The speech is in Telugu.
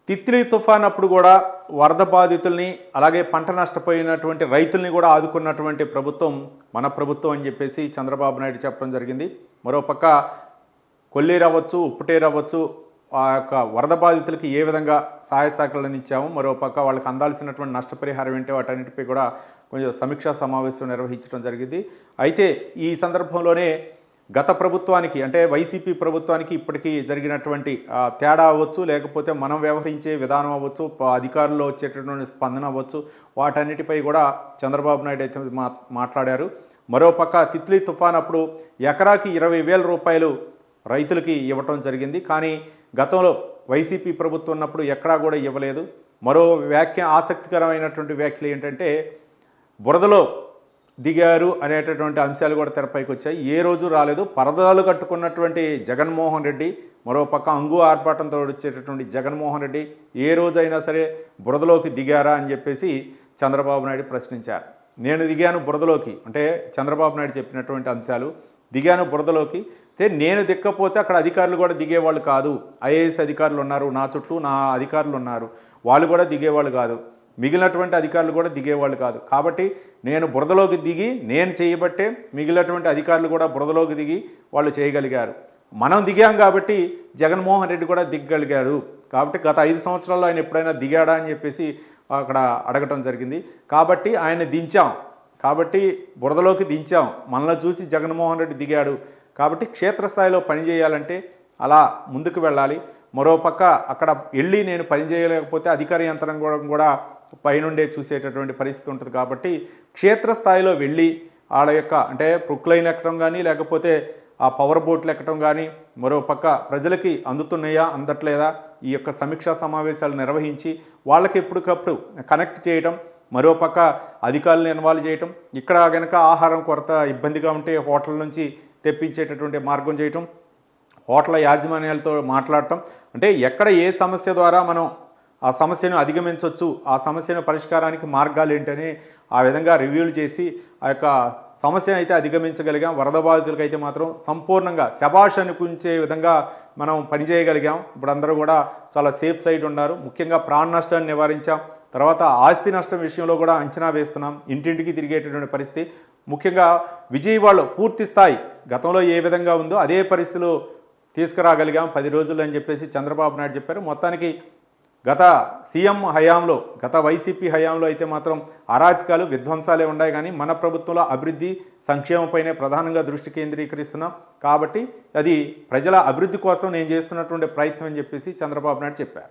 తిత్లీ తుఫాన్ అప్పుడు కూడా వరద బాధితుల్ని అలాగే పంట నష్టపోయినటువంటి రైతుల్ని కూడా ఆదుకున్నటువంటి ప్రభుత్వం మన ప్రభుత్వం అని చెప్పేసి చంద్రబాబు నాయుడు చెప్పడం జరిగింది. మరోపక్క కొల్లేరు అవ్వచ్చు, ఉప్పుటేరు అవ్వచ్చు, ఆ యొక్క వరద బాధితులకి ఏ విధంగా సహాయ సహకారాలు అందించాము, మరోపక్క వాళ్ళకి అందాల్సినటువంటి నష్టపరిహారం ఏంటి, వాటన్నిటిపై కూడా కొంచెం సమీక్షా సమావేశం నిర్వహించడం జరిగింది. అయితే ఈ సందర్భంలోనే గత ప్రభుత్వానికి అంటే వైసీపీ ప్రభుత్వానికి ఇప్పటికీ జరిగినటువంటి తేడా అవ్వచ్చు, లేకపోతే మనం వ్యవహరించే విధానం అవ్వచ్చు, అధికారుల్లో వచ్చేటటువంటి స్పందన అవ్వచ్చు, వాటన్నిటిపై కూడా చంద్రబాబు నాయుడు అయితే మాట్లాడారు. మరోపక్క తిత్లీ తుఫాన్ అప్పుడు ఎకరాకి 20,000 రూపాయలు రైతులకి ఇవ్వటం జరిగింది. కానీ గతంలో వైసీపీ ప్రభుత్వం ఉన్నప్పుడు ఎక్కడా కూడా ఇవ్వలేదు. మరో ఆసక్తికరమైనటువంటి వ్యాఖ్యలు ఏంటంటే బురదలో దిగారు అనేటటువంటి అంశాలు కూడా తెరపైకి వచ్చాయి. ఏ రోజు రాలేదు. పరదాలు కట్టుకున్నటువంటి జగన్మోహన్ రెడ్డి, మరోపక్క అంగు ఆర్భాటంతో వచ్చేటటువంటి జగన్మోహన్ రెడ్డి ఏ రోజైనా సరే బురదలోకి దిగారా అని చెప్పేసి చంద్రబాబు నాయుడు ప్రశ్నించారు. నేను దిగాను బురదలోకి అంటే చంద్రబాబు నాయుడు చెప్పినటువంటి అంశాలు, దిగాను బురదలోకి అయితే నేను దిక్కపోతే అక్కడ అధికారులు కూడా దిగేవాళ్ళు కాదు. ఐఏఎస్ అధికారులు ఉన్నారు, నా చుట్టూ నా అధికారులు ఉన్నారు, వాళ్ళు కూడా దిగేవాళ్ళు కాదు, మిగిలినటువంటి అధికారులు కూడా దిగేవాళ్ళు కాదు. కాబట్టి నేను బురదలోకి దిగి నేను చేయబట్టే మిగిలినటువంటి అధికారులు కూడా బురదలోకి దిగి వాళ్ళు చేయగలిగారు. మనం దిగాం కాబట్టి జగన్మోహన్ రెడ్డి కూడా దిగగలిగాడు. కాబట్టి గత 5 సంవత్సరాల్లో ఆయన ఎప్పుడైనా దిగాడా అని చెప్పేసి అక్కడ అడగటం జరిగింది. కాబట్టి ఆయన దించాం, కాబట్టి బురదలోకి దించాం, మనల్ని చూసి జగన్మోహన్ రెడ్డి దిగాడు. కాబట్టి క్షేత్రస్థాయిలో పనిచేయాలంటే అలా ముందుకు వెళ్ళాలి. మరోపక్క అక్కడ వెళ్ళి నేను పని చేయలేకపోతే అధికార యంత్రాంగం కూడా పైనుండే చూసేటటువంటి పరిస్థితి ఉంటుంది. కాబట్టి క్షేత్రస్థాయిలో వెళ్ళి వాళ్ళ యొక్క అంటే ప్రొక్లైన్ ఎక్కడం కానీ, లేకపోతే ఆ పవర్ బోట్లు ఎక్కడం కానీ, మరోపక్క ప్రజలకి అందుతున్నాయా అందట్లేదా ఈ యొక్క సమీక్షా సమావేశాలు నిర్వహించి వాళ్ళకి ఎప్పటికప్పుడు కనెక్ట్ చేయటం, మరోపక్క అధికారులను ఇన్వాల్వ్ చేయటం, ఇక్కడ కనుక ఆహారం కొరత ఇబ్బందిగా ఉంటే హోటల్ నుంచి తెప్పించేటటువంటి మార్గం చేయటం, హోటల్ యాజమాన్యాలతో మాట్లాడటం, అంటే ఎక్కడ ఏ సమస్య ద్వారా మనం ఆ సమస్యను అధిగమించవచ్చు, ఆ సమస్యను పరిష్కారానికి మార్గాలు ఏంటని ఆ విధంగా రివ్యూలు చేసి ఆ యొక్క సమస్యను అయితే అధిగమించగలిగాం. వరద బాధితులకైతే మాత్రం సంపూర్ణంగా శభాష్ అనిపించే విధంగా మనం పనిచేయగలిగాం. ఇప్పుడు అందరూ కూడా చాలా సేఫ్ సైడ్ ఉన్నారు. ముఖ్యంగా ప్రాణ నష్టాన్ని నివారించాం. తర్వాత ఆస్తి నష్టం విషయంలో కూడా అంచనా వేస్తున్నాం. ఇంటింటికి తిరిగేటటువంటి పరిస్థితి, ముఖ్యంగా విజయవాడలో పూర్తి స్థాయి గతంలో ఏ విధంగా ఉందో అదే పరిస్థితిలో తీసుకురాగలిగాం 10 రోజులు అని చెప్పేసి చంద్రబాబు నాయుడు చెప్పారు. మొత్తానికి గత సీఎం హయాంలో, గత వైసీపీ హయాంలో అయితే మాత్రం అరాచకాలు విధ్వంసాలే ఉన్నాయి. కానీ మన ప్రభుత్వంలో అభివృద్ధి సంక్షేమంపైనే ప్రధానంగా దృష్టి కేంద్రీకరిస్తున్నాం. కాబట్టి అది ప్రజల అభివృద్ధి కోసం నేను చేస్తున్నటువంటి ప్రయత్నం అని చెప్పేసి చంద్రబాబు నాయుడు చెప్పారు.